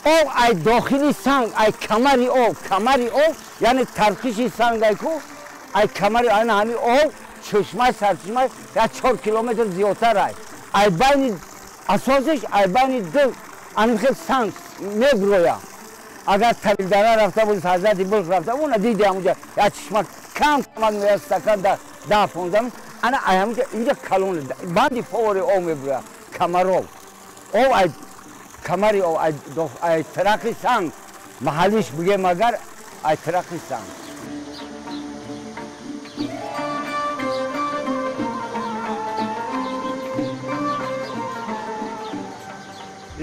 او ای داخلی سنگ ای کمری او یعنی ترکشی سنگ ای کو ای کمری این همین او چشمه سرچشمه یا 4 کیلومتر زیادتر ای بین اساسش ای بین دو همین خیلی سنگ نبرویا اگر تبیلداره رفته بود حضرت بلخ رفته بود دیدی همونجا یا چشمه کم میاد سکن ده 15 انا همونجا اینجا کلونه باندی فوری او میبرویا کمرو او ای کمری او ای ترقی سنگ محلیش بگه مگر ای ترقی سنگ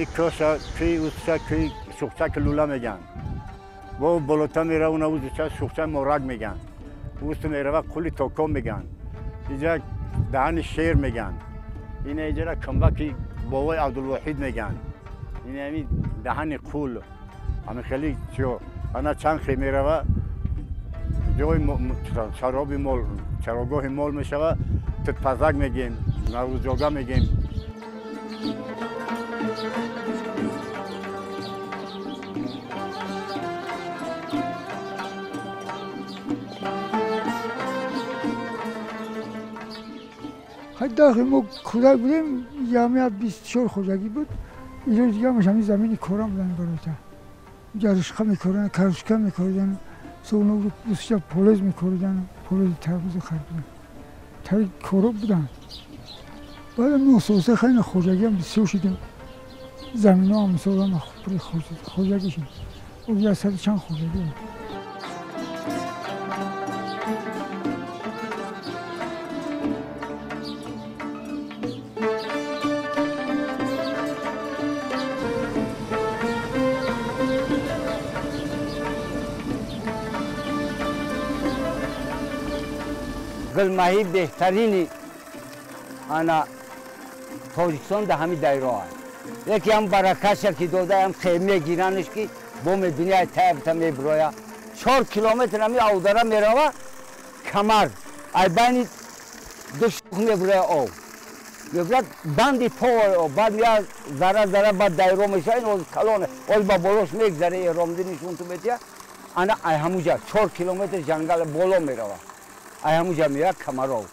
این کاشا که اوستا که شخصک لولا میگن و بالاتر میره اون اوستا شخصک مورگ میگن اوست میره و کلی توکم میگن اینجا دهن شیر میگن این اینجا کمبکی بابای عبدالوحید میگن این همین دهن کول همین خیلی چیو انا چند خیلی میره و جای شرابی مال چراگاه مال میشه و تتپزک میگیم نروزجاگه میگیم داخل ما کودک بودیم جامعه 24 خودکی بود اینجا دیگه همین زمین کورا بودن برایتا اینجا رشقه میکردن کرشکه میکردن سونو رو بسیار پولز میکردن پولز تربوز خریدن تایی کورا بودن بعد هم نوسوسه خیلی خودکی هم بسیار شدیم زمین ها هم مثلا هم خودکی شد و یه سر چند خودکی بود گلمهی بهترین انا تاجیکستان در همین دایره است یکی هم برکش که داده هم خیمه گیرنش که بوم دنیا تایب میبرویا 4 کیلومتر همی اوداره میروه کمر ای بین دو شوخ میبرویا او میبرد بندی پا او بعد میاد ذره بعد دایره میشه این از کلانه از با بالاش میگذره رامدی نشون تو بیتیا انا ای همونجا 4 کیلومتر جنگل بالا میروه ای همونجا میره کمرو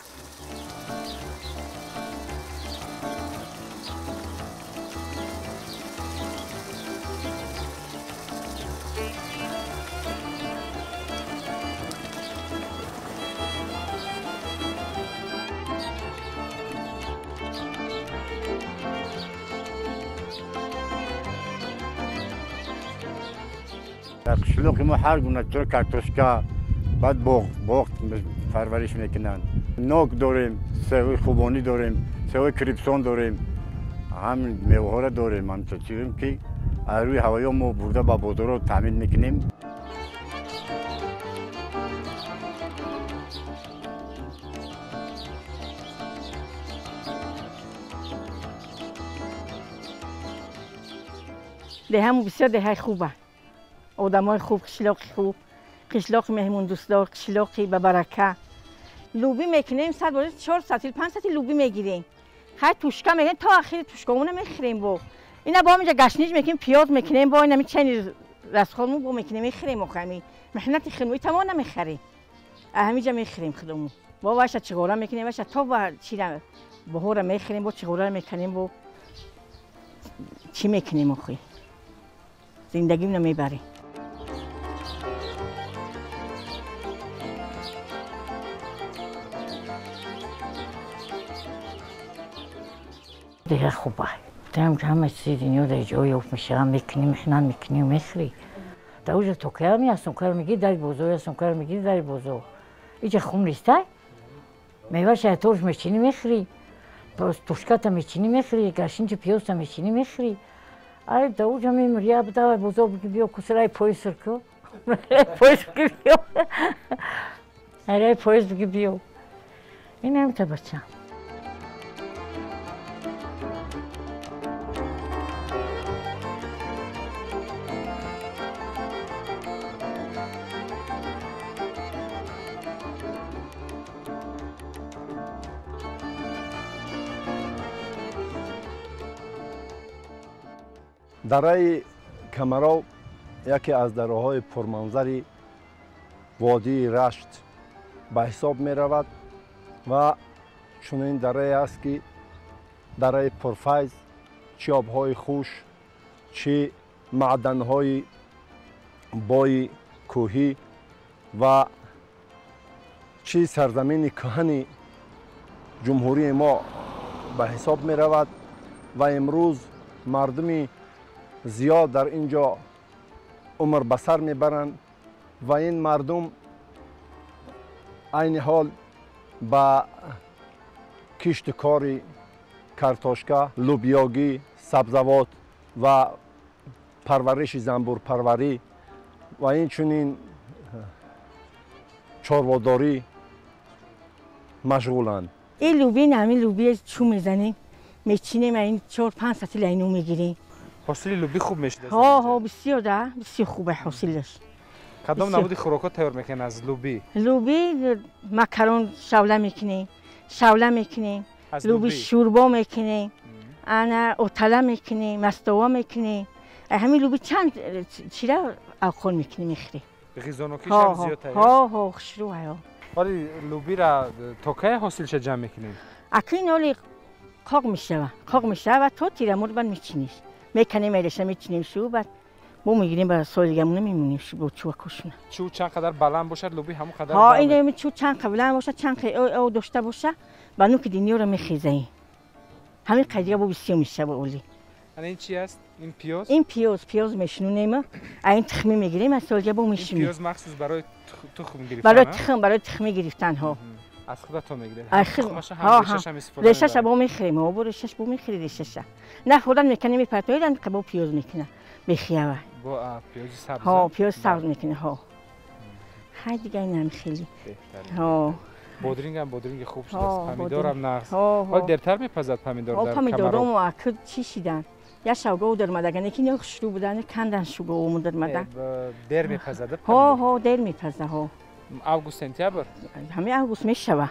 در قشلوق ما هر گونه طور کارتوشکا بعد باغ پرورش میکنن نوک داریم سوی خوبانی داریم سوی کریپسون داریم همین میوه ها را داریم همینطور چیزیم که روی هوایی ما برده با بازار رو تامین میکنیم ده هم بسیار ده خوبه آدمای خوب قشلاق مهمون دوستدار قشلاقی به برکه لوبی میکنیم 100 بار 4 ساعت 5 ساعت لوبی میگیریم خیلی توشکا میگن تا آخر توشکامون میخریم با اینا با اینجا گشنیج میکنیم پیاز میکنیم با اینا چنین رسخالمون با میکنیم میخریم مخمی محنت خدمتی تمام نمیخریم همینجا میخریم خودمون با واش چغوره میکنیم واش تا با چیلا بهور میخریم با چغوره میکنیم با چی میکنیم اخی زندگی نمیبریم دیگه خوبه تام همه چیز دنیا در جای اوف میشه میکنیم محنت میکنیم میخری دوجه تو که میاستم کار میگی در بزرگ هستم کار میگی در بزرگ اینجا خون نیسته میوه شهتورش میچینی میخری توشکات میچینی میخری گشنج پیاز میچینی میخری ای دوجه میمریا بده بزرگ بگی بیا کسرای پایس کو پایس بگی بیا اره پایس بگی بیا این هم تا بچه دره کمرو یکی از دره‌های پرمنظری وادی رشت به حساب می رود و چنین دره است که دره پرفیض، چه آبهای خوش، چه معدن‌های بای کوهی و چه سرزمین کهن جمهوری ما به حساب می رود و امروز مردم زیاد در اینجا عمر به سر می برند و این مردم عین حال با کشت کار کارتاشکا، لوبیاگی، سبزوات و پرورش زنبور پروری و این چنین چارواداری مشغولند. این لوبی همین لوبی چو میزنیم میچینیم این 4-5 ساعت اینو میگیریم. حاصل لوبی خوب میشه. ها بسیار بسیار خوبه حاصلش. کدام نمودی خوراکات تیار میکنین از لوبی؟ لوبی مکرون شوله میکنیم، لوبی شوربا میکنیم، انا اوتلا میکنیم، مستوا میکنیم. همین لوبی چند چیرا اوخون میکنیم میخری. غذانوکیش هم زیادتره. ها خوشروه. ولی لوبی را تا کی حاصلش جمع میکنین؟ اکنون ولی قاق میشه و تو تیرمور بند میچینیش. میکنیم ایرش میچینیم شو بعد بو میگیریم برای سالگیمون میمونیم شو با چوب کشونه. چو چند قدر بلند باشد لوبی همون قدر. ها این چو چند قدر بلند باشه چند او داشته باشه بانو که دینیو رو میخیزه. همین قضیه با بسیار میشه با اولی. این چی است؟ این پیاز؟ این پیاز میشنونیم. این تخمی میگیریم از سالگی با میشونیم. پیاز مخصوص برای تخم گرفتن. برای تخم گرفتن ها. از خودت میگیره. ها ریشش با میخریم و ریشش با میخری ریشش. نه خودم میکنیم پرتویدن که با پیاز میکنه. بخیابه. با پیاز سبز. ها پیاز سبز میکنه ها. خیلی دیگه اینم خیلی. ها. بادرینگ خوب شده است. پمیدارم نقص. حال درتر میپزد پمیدار در کمرو. پمیدارم و اکد چی شدن. یا شوگو در مدگن یکی نه شروع بودن کندن شوگو اومد در مدن. در میپزد. ها در میپزه ها. اوگوست سپتامبر. همین اوگوست میشه.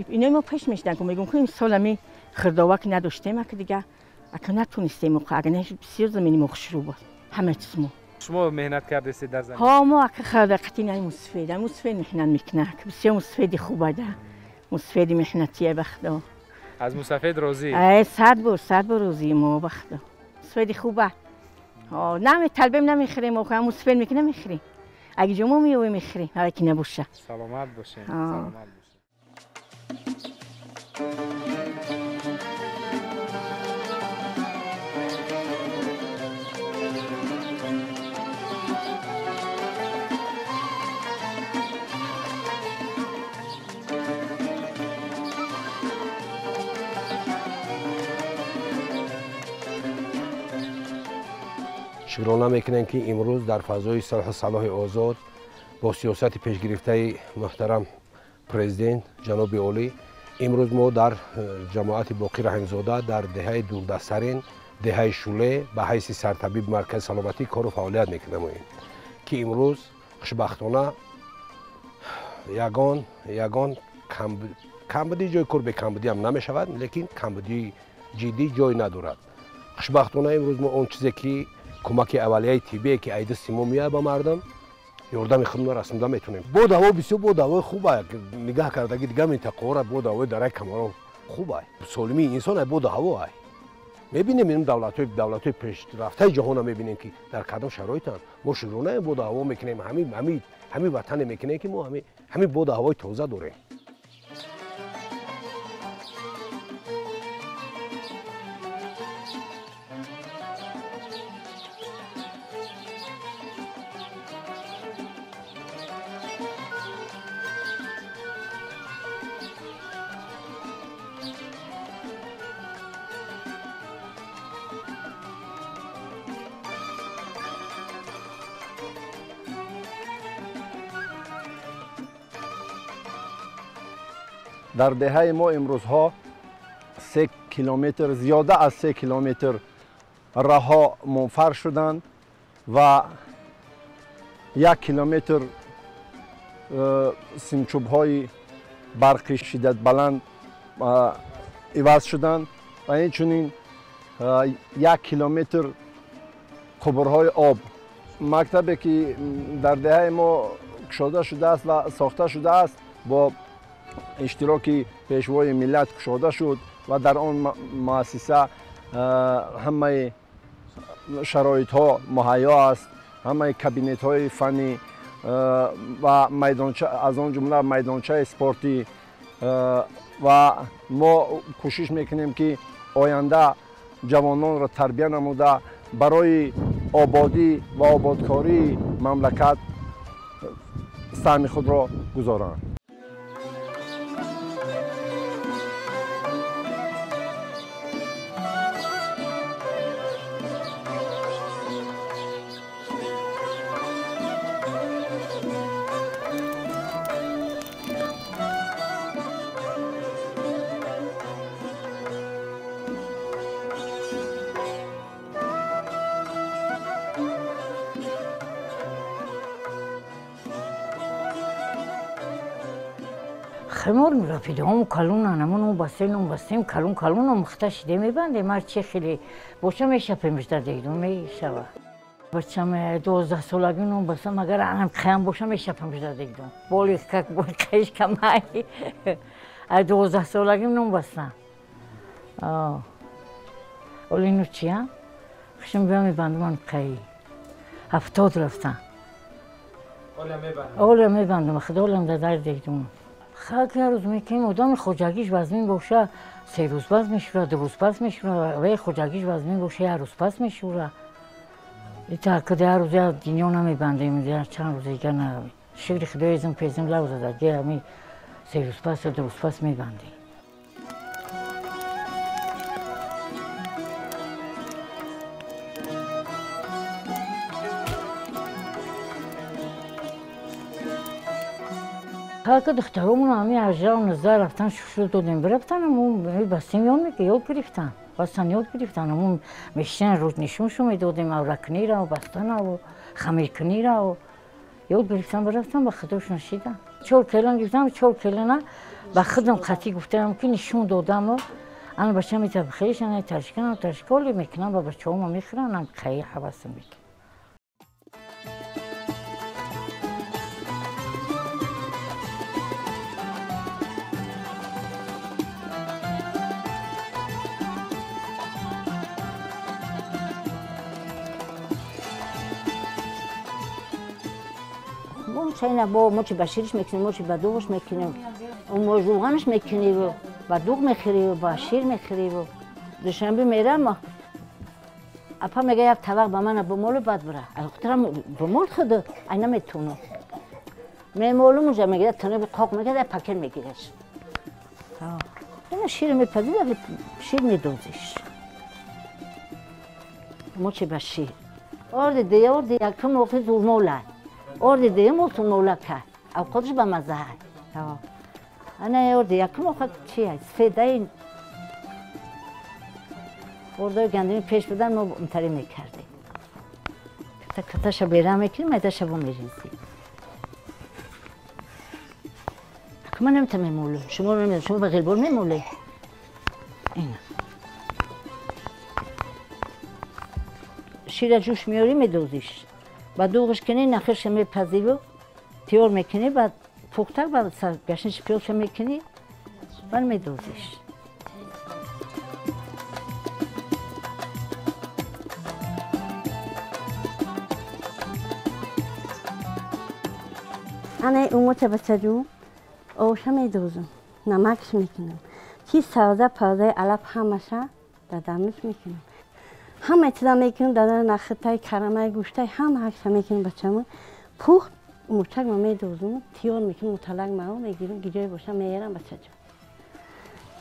اینا ما پیش میشدن که میگم که این سال می خرداوک نداشتیم که دیگه اگه نتونستیم اگه نه بسیار زمینی مخشرو بود همه چیز ما. شما مهنت کردید در زمین؟ ها ما اگه خردقتی نه مستفید میخنن میکنه که بسیار مستفیدی خوبه ده مستفیدی مهنتیه بخدا. از مستفید راضی؟ ای صد بار راضی ما بخدا. مستفیدی خوبه. ها نه طلبم نمیخریم و هم مستفید میکنه میخریم. اگه جمع میوه میخریم هر کی نباشه. سلامت باشین. سلامت باشین. شکرانه میکنیم که امروز در فضای صلح آزاد با سیاست پیشگرفته محترم پرزیدنت جناب عالی امروز ما در جماعت باقی رحیمزاده در دهه دوردست‌ترین دهه شوله به حیث سرطبیب مرکز سلامتی کار و فعالیت میکنیم که امروز خوشبختانه یگان کمبودی جای کار به کمبودی هم نمیشود لیکن کمبودی جدی جای ندارد. خوشبختانه امروز ما اون چیزی که کمک اولیه طبی که عید سیمو میاد با مردم یاردم خودمون رسونده میتونیم. بود هوا بسیار بود هوا خوبه نگاه کردگی دیگه منطقه را بود هوا در کمرو خوبه. سالمی انسان بود هوا میبینیم این دولت‌های پیشرفته جهان میبینیم که در کدام شرایطن ما شروع بود هوا میکنیم همین وطن میکنه که ما همین بود هوای تازه داریم. در دهه ما امروزها 3 کیلومتر زیاده از 3 کیلومتر راه منفر شدند و 1 کیلومتر سیمچوب های برقی شدت بلند عوض شدند و این چنین 1 کیلومتر خبرهای آب مکتبی که در دهه ما گشاده شده است و ساخته شده است با اشتراک پیشوای ملت گشاده شد و در آن مؤسسه همه شرایط ها مهیا است، همه کابینت های فنی و میدانچه از آن جمله میدانچه اسپورتی و ما کوشش میکنیم که آینده جوانان را تربیت نموده برای آبادی و آبادکاری مملکت سهم خود را گذارند. خمار میرفید هم کلون انمون بستیم کلون مختش میبنده مر چه خیلی بچه میشه پمیشده دیدم میشوه بچم 12 سالگی نم بستم اگر انم خیام باشه میشه پمیشده دیدم بولی که کش کمایی 12 سالگی نم بستم ولی نو چیه خشم بیا میبندم من کی 70 رفتم اولا میبندم خدا اولم در دیدم خاک روز میکنیم مدام خوجگیش وزمین باشه 3 روز پس میشوره 2 روز پس میشوره و خوجگیش وزمین باشه 1 روز پس میشوره ایتا که 10 روز دنیا نمیبنده میده چند روز دیگه نه شکر خدای ازم پیزم لوزه دیگه همی 3 روز پس و 2 روز پس میبنده که دخترامون همی 18 و 19 رفتن شو دادیم برفتن همون بستیم یاد گرفتن بستن یاد گرفتن همون میشتن روز نشونشو میدادیم او رکنی را و بستن و خمیرکنی را و یاد گرفتن برفتن به خودش نشیدن 4 کیلو گرفتم 4 کیلو نه به خودم خطی گفتم که نشون دادم و انا بچه میتونم خیلیشن تشکالی میکنم و بچه همه میخورن هم خیلی حواسم میکنم چینا با موچی بشیرش میکنیم موچی بدوغش میکنیم اون موجوغانش میکنیم و بدوغ میخوریم و با شیر میخوریم و دوشنبه میرم اپا میگه یک طبق به من بمول بد بره اخترم بمول خود اینا میتونه میمولم اونجا میگه تنه قاق میگه در پکر میگیرش اینا شیر میپذید شیر میدوزیش موچی بشیر آرد یکم وقتی زور موله orada deyim olsun molaka. Av kadar ba mazah. Tamam. Ana orada yakın o kadar şey, fedayin. Orada kendimi peş beden o mutari mekardı. Kata şabera mekirim, eda şabu merinzi. Akma nem tamam molu. Şumu bagel bol mi molu? İna. شیر جوش میاری میدوزیش بعد دوغش کنی نخیرش میپزی و تیار میکنی بعد پختر بعد گشنش پیلش میکنی بعد میدوزیش انا اوموچه بچه‌جو آوشه میدوزم نمکش میکنم چی سوزه پوزه علف همشه دادمش میکنم همه چیزا میکنم دادن نخطای کرمه گوشته همه حکشه میکنم بچه‌مون پخت موچک ما میدوزم تیار میکنم مطلق ما میگیرم گیجای باشه میارم بچه‌جو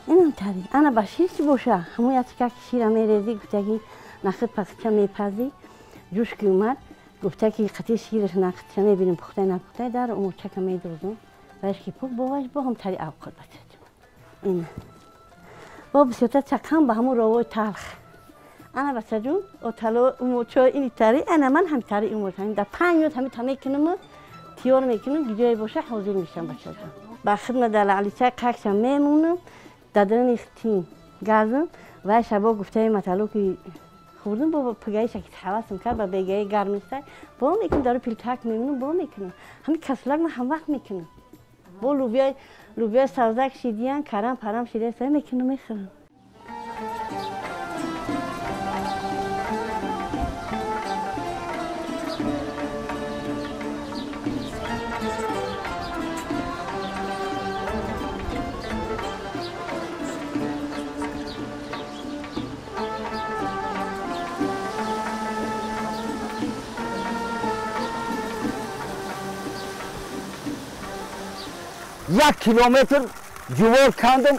اینم تری انا باشیش باشه همون یه که شیر میریزی گفته که نخط پخته میپزی جوش که اومد گفته که قطعی شیرش نخطه میبینیم پخته نپخته در اون موچک میدوزم وایش که پخت باش با هم تری آب خود بچه‌جو این با بسیار چکم به همون روی تلخ انا بچه‌جون اوتالو موچو اینی تری انا من هم تری موچو در 5 منوت همین تامی کنم تیار میکنم گیجای باشه حاضر میشم بچه‌جون با خدمت دل علی چای قاکشم میمونم دادن اختیم گازم و شبا گفته مطلو که خوردن با پگایش که حواس میکرد با بگای گرمیسته با میکنم داره پیلتک میمونم با میکنم همین کسلک من هم وقت میکنم با لوبیا سبزک شیدیان کرم پرم شیده سه میکنم میخورم. یک کیلومتر جوار کندم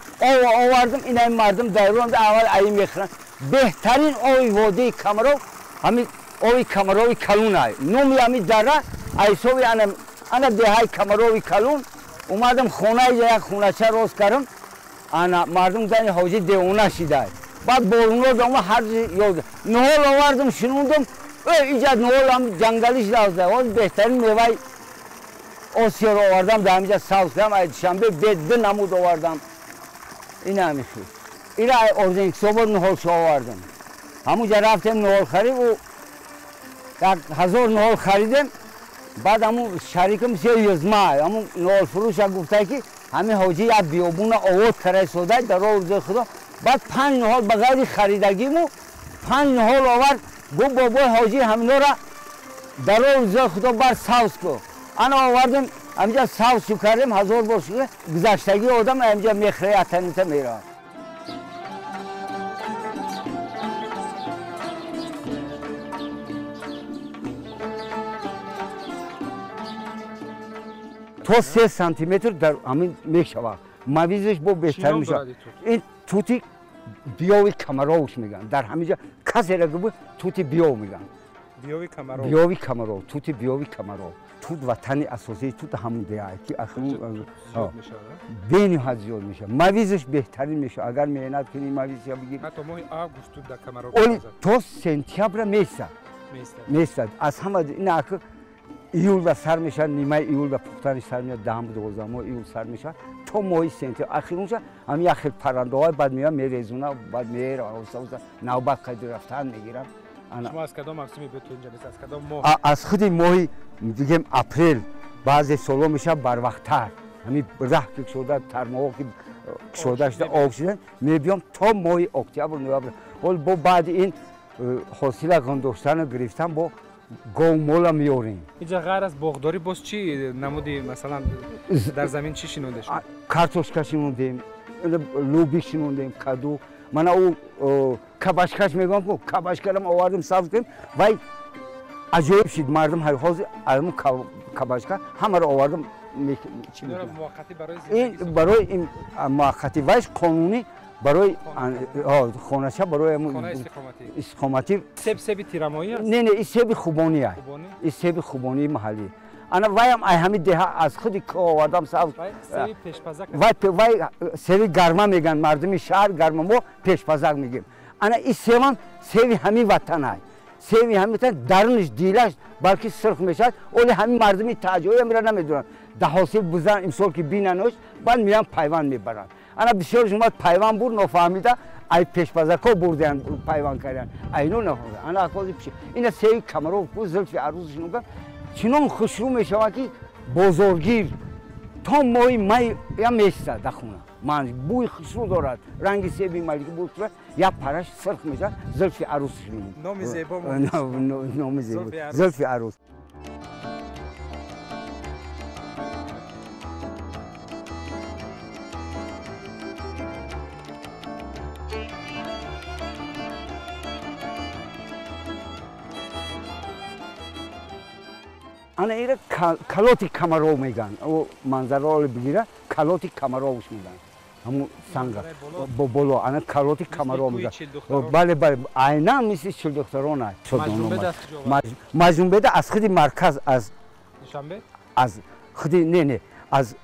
آوردم اینم مردم دایرون اول ای میخرن بهترین اوی وادی کامرو همین اوی کامروی کلون ای نومی همین دره ایسوی انا دهای کامروی کلون اومدم خونه یک خونه چه روز کردم انا مردم دانی حوجی دیونه شده بعد بولونو دام هر یاد نهال آوردم شنوندم ایجاد نهال هم جنگلیش داشته اون بهترین میوه آسیا رو آوردم در همینجا ساوس کردم ای شنبه به نمود آوردم این همیشه اینا ارزنگ صبح نهال شو آوردم همونجا رفتم نهال خرید و 1000 نهال خریدم بعد همون شریکم سی یزمه همون نهال فروش گفته که همین حاجی یک بیابون آورد کرای سوده در راه روز خدا بعد 5 نهال بغیر خریدگیمو 5 نهال آورد گفت بابا حاجی همینا را در راه روز خدا بر ساوس کو انا آوردم همینجا ساوس شو کردم 1000 بار شده گذشتگی آدم همینجا میخره اتنیته میره تو 3 سانتیمتر در همین میشود مویزش با بهتر میشه این توتی بیاوی کمراوش میگن در همینجا کسی را گفت توتی بیاو میگن بیاوی کمراو توتی بیاوی کمراو توت وطنی اساسی توت همون دیگه که اخرون بینی ها زیاد میشه مویزش بهترین میشه اگر مهنت کنی مویز یا بگیر حتی ماه آگوست تو در کمراو تو سنتیابر میستد از همه این اخر ایول و سر میشه نیمه ایول و پختنش سر میاد 10-12 ماه ایول سر میشه تو ماهی سنتیابر اخیر اونجا هم یه خیلی پرنده های بعد میان میریزونه بعد میره نوبت قید رفتن میگیرن شما از کدام موسمی به تو اینجا نیست از کدام ماه از خود ماهی دیگه اپریل بعضی سالا میشه بر وقت‌تر همین راه که شده ترماها که شده شده آب شده میبیام تا ماه اکتبر نوامبر ولی با بعد این حاصل گنداشتن گرفتن با گومولا میاریم اینجا غیر از باغداری باز چی نمودی مثلا در زمین چی شنونده شد کارتوشکا شنوندیم لوبی شنوندیم کدو من او کباشکاش میگم کو کباشکارم آوردم ساز کردم وای عجیب شد مردم هر حال علمو کباشکا همه رو آوردم چی میگم این برای این موقتی وایش قانونی برای خونه‌چه برای استقامتی سب تیرامایی است نه این سب خوبانی است این سب خوبانی محلی انا وایم ای همین ده از خودی که آوردم ساز سب پیشپزک وای سب گرما میگن مردم شهر گرما ما پیشپزک میگیم انا این سبان سب همین وطن است سب همین وطن درونش دیلش بلکه سرخ میشد ولی همین مردمی تاجوی میرن نمیدونن ده حاصل بزن امسال که بیننش بعد میان پیوند میبرن انا بسیار جمعات پیوند بود نفهمیده ای پیشپزکا بردن پیوند کردن اینو نفهمیده انا اخوازی پیش اینا سه کمرو کو زلف عروسش نگم چنون خوشرو میشود که بزرگیر تا مای یا میسته در خونه من بوی خوشرو دارد رنگ سیبی مالی که بود یا پرش سرخ میشه زلف عروسش میگم نام زیبا نام زیبا زلف عروس انا ایره کلاتی کمرو میگن او منظره رو بگیره کلاتی کمروش میگن همون سنگا بالا انا کلاتی کمرو میگن بله عینا مثل چل دکتران است مجنون بده از خود مرکز از شنبه از خود نه از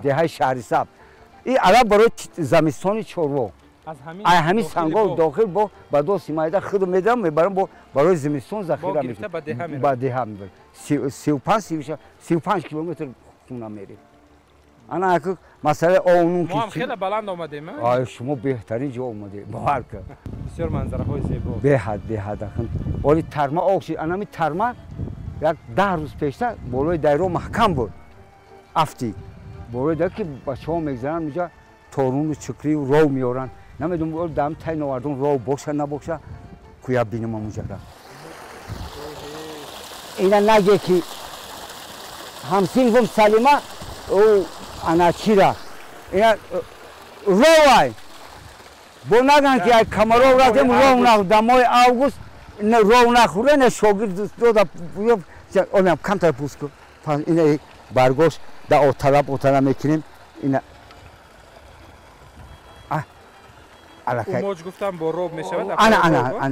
دهه شهرستان این علاوه برای زمستانی چورو از همین سنگا داخل با دو سیمایده خود میدم میبرم برای زمستون ذخیره میکنم با ده میبرم 35 کیلومتر خونه میریم Ana akı مسئله اونون ما هم خیلی بلند آمدیم آه شما بهترین جا اومده باور کن بسیار منظره های زیبا به حد اخن ولی ترما آکسی انا می ترما یک 10 روز پیشتر بالای دایره محکم بود افتی بالای دایره که بچه‌ها میگذرن میجا تورون و چکری و رو میارن نمیدونم اول دم تای نواردن رو باشه نباشه کویا بینم اونجا اینا نگه که همسینگم سلیمه او انا چیرا اینا روای بو نگن که یک کمرو رفتیم رو دمای آگوست رو نخوره نه شاگرد دو دا اونم کم تر پوست کن اینا برگوش دا اوتلا میکنیم اینا اون موج گفتم با روب میشود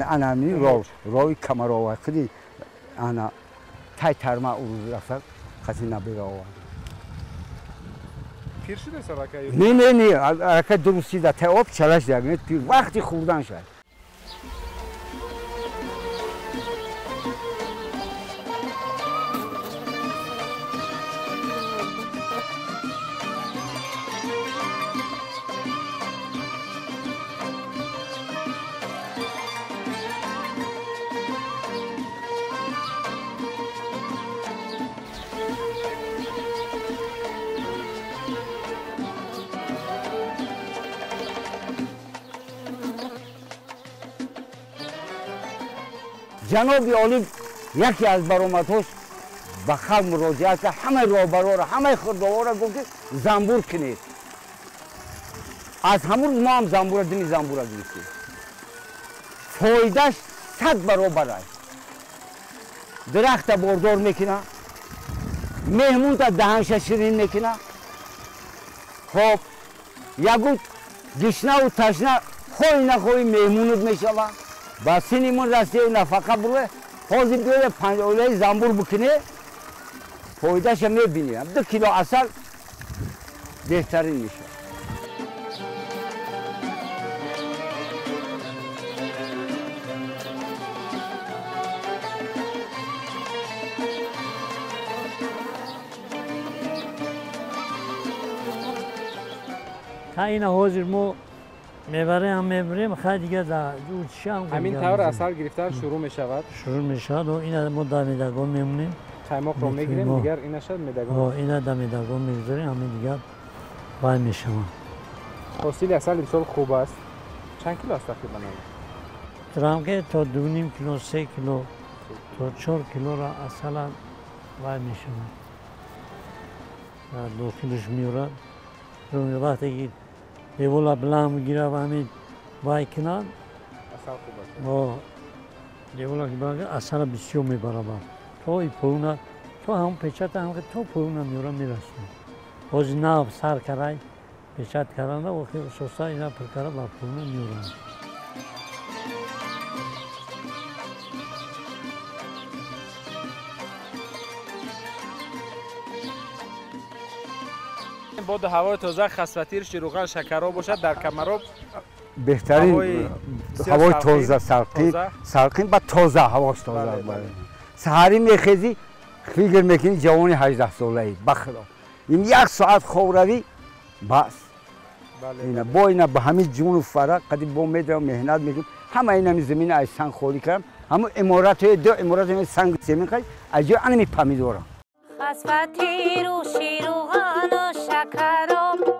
انا می روی کمرو خیلی انا تای ترما او رفت خاطی نبیره آوان پیر شده سرکه؟ نه رکه درستی ده تا آب چالش دیگه پیر وقتی خوردن شد جناب عالی یکی از برآمدهاش به خلق مراجعه کرد همه راهبرا را همه خردوها را گفت زنبور کنید از همون ما هم زنبور دمی زنبور را گرفتیم فایدهش 100 برابر است درخت باردار میکنه مهمون تا دهنش شیرین میکنه خب یگو گشنه و تشنه خوی نخوی مهمونت میشوه با سینیمون راستی نفقه بروه حاضر بیاره 5 اولای زنبور بکنه فایدهش میبینیم 2 کیلو عسل بهترین میشه تا این حاضر ما میبریم خیلی دیگه در شام همین طور عسل گرفتن شروع میشود شروع میشود و این ما در میدگان میمونیم قیماق رو میگیریم دیگر این شد میدگان اینا در میدگان میگذاریم همین دیگر وای میشوم حاصل عسل امسال خوب است چند کیلو است تقریبا درام که تا 2.5 کیلو 3 کیلو تا 4 کیلو را عسل وای میشوم 2 کیلوش میورد رو وقتی که دیولا بلند میگیره و همین وای کنن عسل خوب است دیولا که بلند عسل بسیار میبره تا این پونه تا هم پیچت هم که تا پونه میورم میرسونه باز ناب سر کرای پیچت کردن و خیلی سوسا اینا پر کرده با پونه میورم بود هوای تازه خسوتیرش روغن شکرها باشد در کمراب بهترین هوای تازه سرقین با تازه هواش تازه سحری میخیزی فکر میکنی جوانی 18 ساله ای بخدا این 1 ساعت خواب روی بس اینا با اینا به همین جون و فرق قدی با میدرم مهنت میکنم همه اینا می زمین از سنگ خوری کردم همون امارات دو امارات سنگ زمین خواهی از جای انمی پمیدورم خسوتیر و شیروغان و شکراب